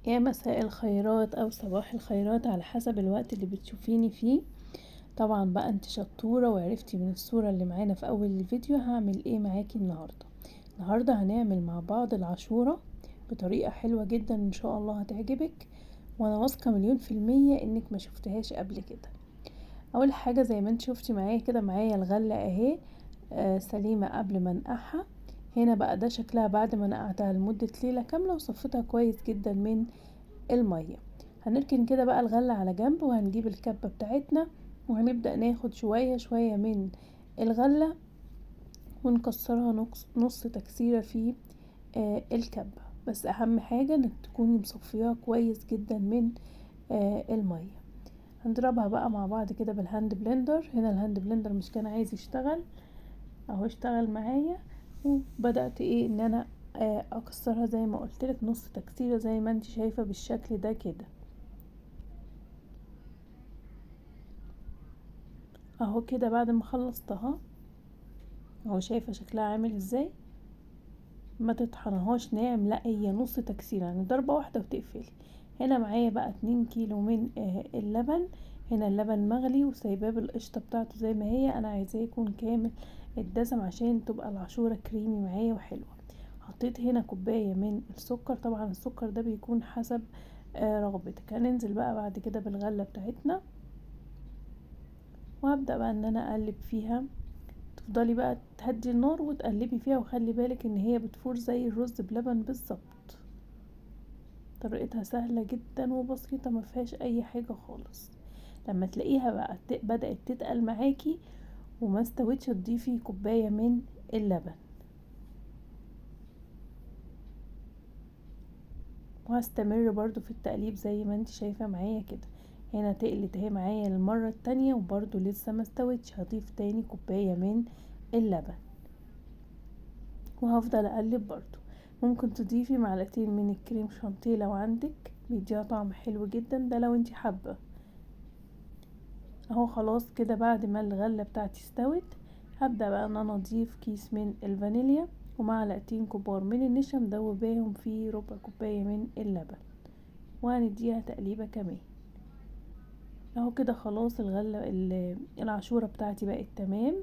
يا مساء الخيرات او صباح الخيرات على حسب الوقت اللي بتشوفيني فيه. طبعا بقى انت شطورة وعرفتي من الصورة اللي معانا في اول الفيديو هعمل ايه معاكي النهاردة هنعمل مع بعض العاشورة بطريقة حلوة جدا ان شاء الله هتعجبك، وانا واثقة 1000000% انك ما شفتهاش قبل كده. اول حاجة زي ما انت شفتي معايا كده، معايا الغلة اهي سليمة قبل ما انقعها. هنا بقى ده شكلها بعد ما نقعتها لمدة ليلة كاملة وصفتها كويس جدا من المية. هنركن كده بقى الغلة على جنب، وهنجيب الكبة بتاعتنا وهنبدأ ناخد شوية شوية من الغلة ونكسرها نص تكسيرة في الكبة. بس اهم حاجة انك تكوني مصفياها كويس جدا من المية. هنضربها بقى مع بعض كده بالهاند بلندر. هنا الهاند بلندر مش كان عايز يشتغل، اهو اشتغل معايا. وبدأت ان انا اكسرها زي ما قلتلك نص تكسيرة زي ما انت شايفة بالشكل ده كده اهو كده. بعد ما خلصتها اهو شايفة شكلها عامل ازاي. ما تطحنهاش ناعم، لا هي نص تكسيرة يعني ضربة واحدة وتقفلي. هنا معايا بقى 2 كيلو من اللبن. هنا اللبن مغلي وسايباه بالقشطة بتاعته زي ما هي، انا عايزاه يكون كامل الدسم عشان تبقى العاشورة كريمي معايا وحلوة. حطيت هنا كوباية من السكر، طبعا السكر ده بيكون حسب رغبتك. هننزل بقى بعد كده بالغلة بتاعتنا، وهبدأ بقى ان انا اقلب فيها. تفضلي بقى تهدي النار وتقلبي فيها، وخلي بالك ان هي بتفور زي الرز بلبن بالظبط. طريقتها سهلة جدا وبسيطة ما فيهاش اي حاجة خالص. لما تلاقيها بقى بدأت تتقل معاكي وما استوتش، تضيفي كوباية من اللبن. وهستمر برضو في التقليب زي ما انت شايفة معايا كده. هنا تقلت اهي معايا المرة التانية وبرضو لسه ما استوتش، هضيف تاني كوباية من اللبن وهفضل اقلب برضو. ممكن تضيفي معلقتين من الكريم شانتيه لو عندك، بيديها طعم حلو جدا ده لو انت حابة. اهو خلاص كده بعد ما الغلة بتاعتي استوت، هبدأ بقى ان انا اضيف كيس من الفانيليا ومعلقتين كبار من النشا مدوباهم في ربع كوباية من اللبن، وهنديها تقليبة كمان. اهو كده خلاص الغلة العاشورة بتاعتي بقت تمام.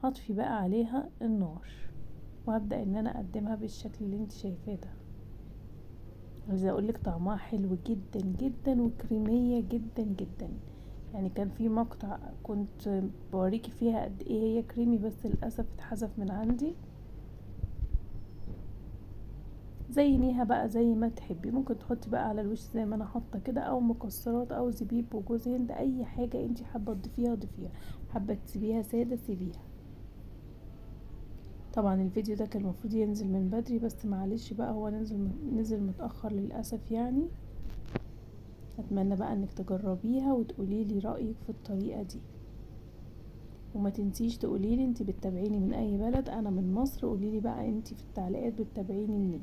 هطفي بقى عليها النار وهبدأ ان انا اقدمها بالشكل اللي انت شايفاه ده. عايزه اقولك طعمها حلو جدا جدا وكريميه جدا جدا. يعني كان في مقطع كنت بوريكي فيها قد ايه هي كريمي، بس للاسف اتحذف من عندي. زينيها بقى زي ما تحبي، ممكن تحطي بقى على الوش زي ما انا حاطه كده، او مكسرات او زبيب وجوز هند، اي حاجه انتي حابه تضيفيها ضيفيها، حابه تسيبيها ساده سيبيها. طبعا الفيديو ده كان المفروض ينزل من بدري، بس معلش بقى هو نزل متاخر للاسف يعني. اتمنى بقى انك تجربيها وتقوليلي رأيك في الطريقة دي. وما تنسيش تقوليلي انتي بتتابعيني من اي بلد. انا من مصر، قوليلي بقى انتي في التعليقات بتتابعيني منين.